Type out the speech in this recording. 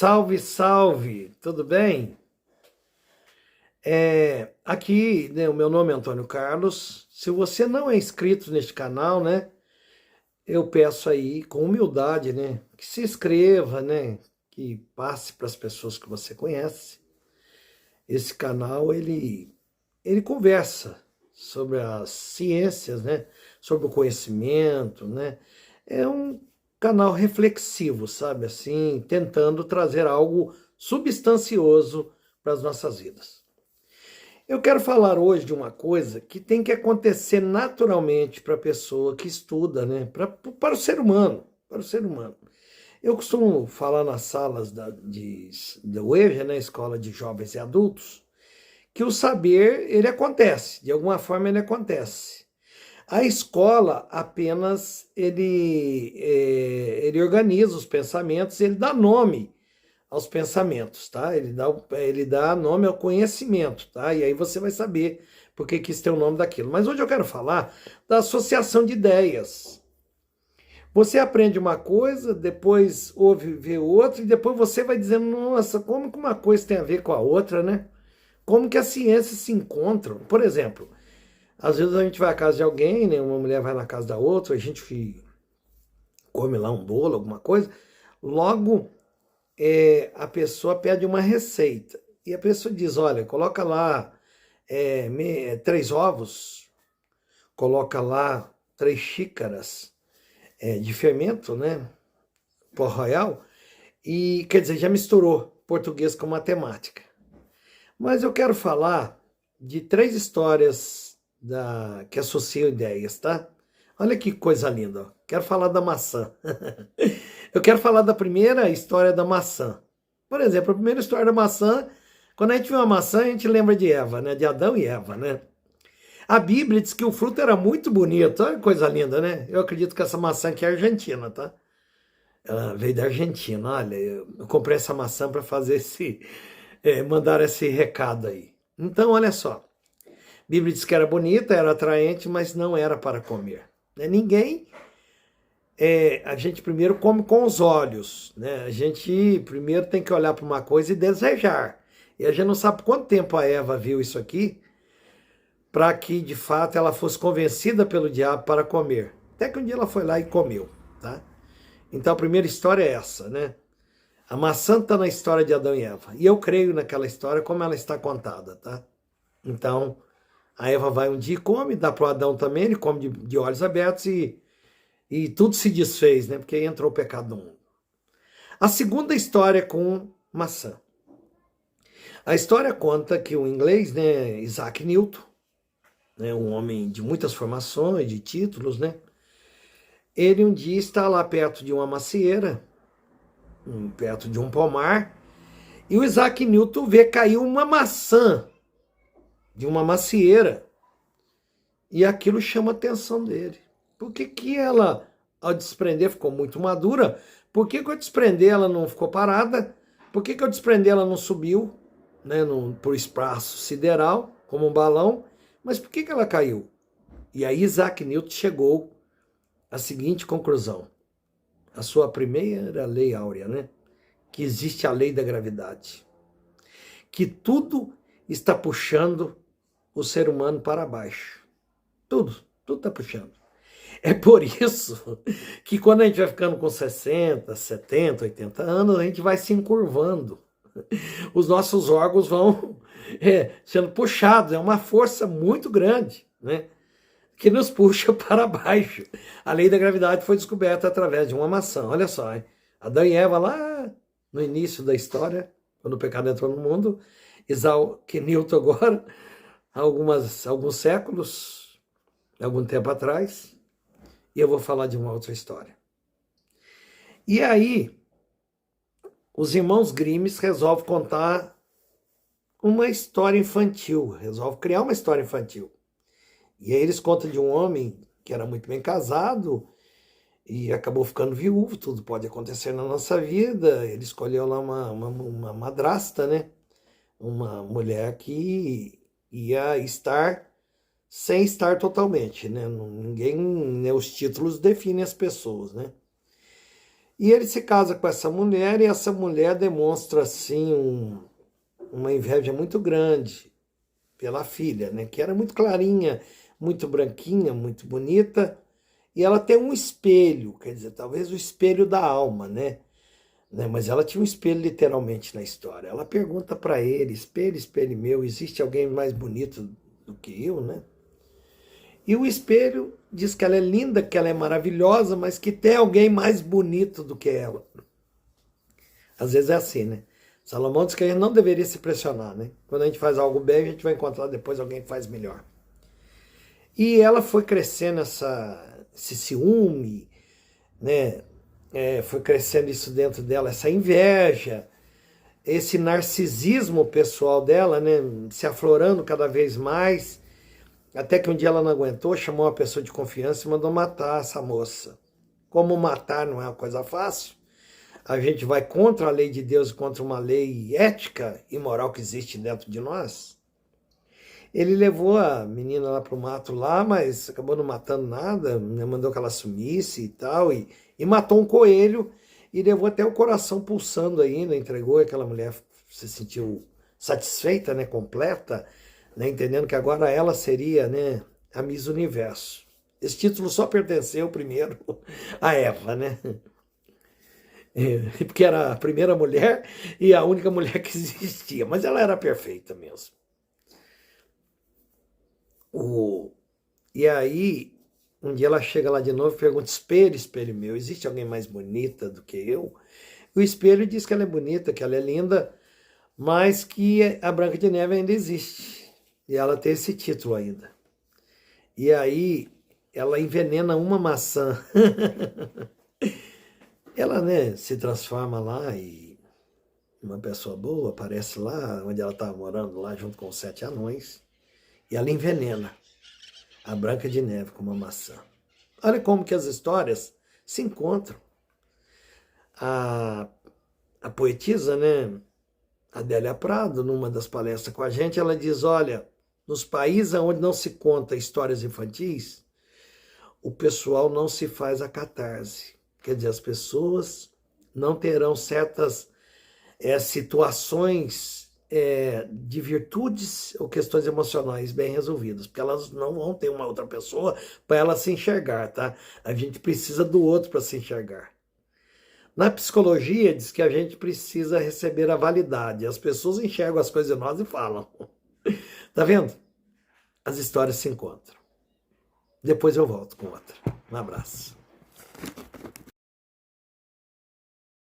Salve, salve, tudo bem? Aqui, né, o meu nome é Antônio Carlos. Se você não é inscrito neste canal, né, eu peço aí, com humildade, né, que se inscreva, né, que passe para as pessoas que você conhece. Esse canal, ele conversa sobre as ciências, né, sobre o conhecimento, né. É um canal reflexivo, sabe, assim, tentando trazer algo substancioso para as nossas vidas. Eu quero falar hoje de uma coisa que tem que acontecer naturalmente para a pessoa que estuda, né? Para o ser humano, para o ser humano. Eu costumo falar nas salas da UEJA, né, Escola de Jovens e Adultos, que o saber, ele acontece, de alguma forma ele acontece. A escola apenas, ele organiza os pensamentos, ele dá nome aos pensamentos, tá? Ele dá nome ao conhecimento, tá? E aí você vai saber por que quis ter o nome daquilo. Mas hoje eu quero falar da associação de ideias. Você aprende uma coisa, depois ouve ver outra, e depois você vai dizendo, nossa, como que uma coisa tem a ver com a outra, né? Como que as ciências se encontram? Por exemplo, às vezes a gente vai à casa de alguém, né? Uma mulher vai na casa da outra, a gente come lá um bolo, alguma coisa, logo a pessoa pede uma receita. E a pessoa diz, olha, coloca lá 3 ovos, coloca lá 3 xícaras de fermento, né? Pó royal, e quer dizer, já misturou português com matemática. Mas eu quero falar de 3 histórias que associam ideias, tá? Olha que coisa linda, ó. Quero falar da maçã. Eu quero falar da primeira história da maçã. Por exemplo, a primeira história da maçã, quando a gente vê uma maçã, a gente lembra de Eva, né? De Adão e Eva, né? A Bíblia diz que o fruto era muito bonito. Olha que coisa linda, né? Eu acredito que essa maçã aqui é argentina, tá? Ela veio da Argentina. Olha, eu comprei essa maçã para fazer mandar esse recado aí. Então, olha só. A Bíblia diz que era bonita, era atraente, mas não era para comer. A gente primeiro come com os olhos, né? A gente primeiro tem que olhar para uma coisa e desejar. E a gente não sabe quanto tempo a Eva viu isso aqui para que de fato ela fosse convencida pelo diabo para comer. Até que um dia ela foi lá e comeu, tá? Então a primeira história é essa, né? A maçã está na história de Adão e Eva. E eu creio naquela história como ela está contada, tá? Então a Eva vai um dia e come, dá para o Adão também, ele come de olhos abertos e tudo se desfez, né? Porque aí entrou o pecado no mundo. A segunda história é com maçã. A história conta que o inglês, né, Isaac Newton, né, um homem de muitas formações, de títulos, né? Ele um dia está lá perto de uma macieira, perto de um pomar, e o Isaac Newton vê cair uma maçã de uma macieira. E aquilo chama a atenção dele. Por que ela, ao desprender, ficou muito madura? Por que ao desprender ela não ficou parada? Por que ao desprender ela não subiu, né, por espaço sideral, como um balão? Mas por que ela caiu? E aí Isaac Newton chegou à seguinte conclusão. A sua primeira lei áurea, né? Que existe a lei da gravidade. Que tudo está puxando o ser humano para baixo. Tudo está puxando. É por isso que quando a gente vai ficando com 60, 70, 80 anos, a gente vai se encurvando. Os nossos órgãos vão sendo puxados. É uma força muito grande, né? Que nos puxa para baixo. A lei da gravidade foi descoberta através de uma maçã. Olha só, hein? Adão e Eva lá no início da história, quando o pecado entrou no mundo, Isaac Newton agora, há alguns séculos, algum tempo atrás, e eu vou falar de uma outra história. E aí, os irmãos Grimm resolvem contar uma história infantil, resolvem criar uma história infantil. E aí eles contam de um homem que era muito bem casado e acabou ficando viúvo, tudo pode acontecer na nossa vida. Ele escolheu lá uma madrasta, né? Uma mulher que ia estar sem estar totalmente, né? Ninguém, né, os títulos definem as pessoas, né? E ele se casa com essa mulher e essa mulher demonstra assim uma inveja muito grande pela filha, né? Que era muito clarinha, muito branquinha, muito bonita. E ela tem um espelho, quer dizer, talvez o espelho da alma, né? Mas ela tinha um espelho literalmente na história. Ela pergunta para ele, espelho, espelho meu, existe alguém mais bonito do que eu, né? E o espelho diz que ela é linda, que ela é maravilhosa, mas que tem alguém mais bonito do que ela. Às vezes é assim, né? Salomão diz que a gente não deveria se pressionar, né? Quando a gente faz algo bem, a gente vai encontrar depois alguém que faz melhor. E ela foi crescendo esse ciúme, né? Foi crescendo isso dentro dela, essa inveja, esse narcisismo pessoal dela, né? Se aflorando cada vez mais. Até que um dia ela não aguentou, chamou uma pessoa de confiança e mandou matar essa moça. Como matar não é uma coisa fácil, a gente vai contra a lei de Deus, contra uma lei ética e moral que existe dentro de nós. Ele levou a menina lá para o mato lá, mas acabou não matando nada, né? Mandou que ela sumisse e tal, e matou um coelho e levou até o coração pulsando ainda, entregou, e aquela mulher se sentiu satisfeita, né, completa, né, entendendo que agora ela seria, né, a Miss Universo. Esse título só pertenceu primeiro a Eva, né? Porque era a primeira mulher e a única mulher que existia, mas ela era perfeita mesmo. E aí, um dia ela chega lá de novo e pergunta, espelho, espelho meu, existe alguém mais bonita do que eu? O espelho diz que ela é bonita, que ela é linda, mas que a Branca de Neve ainda existe. E ela tem esse título ainda. E aí, ela envenena uma maçã. Ela, né, se transforma lá e uma pessoa boa aparece lá, onde ela estava morando, lá junto com os 7 anões. E ela envenena a Branca de Neve com uma maçã. Olha como que as histórias se encontram. A poetisa, né, Adélia Prado, numa das palestras com a gente, ela diz, olha, nos países onde não se conta histórias infantis, o pessoal não se faz a catarse. Quer dizer, as pessoas não terão certas situações de virtudes ou questões emocionais bem resolvidas, porque elas não vão ter uma outra pessoa para ela se enxergar, tá? A gente precisa do outro para se enxergar. Na psicologia, diz que a gente precisa receber a validade. As pessoas enxergam as coisas em nós e falam. Tá vendo? As histórias se encontram. Depois eu volto com outra. Um abraço.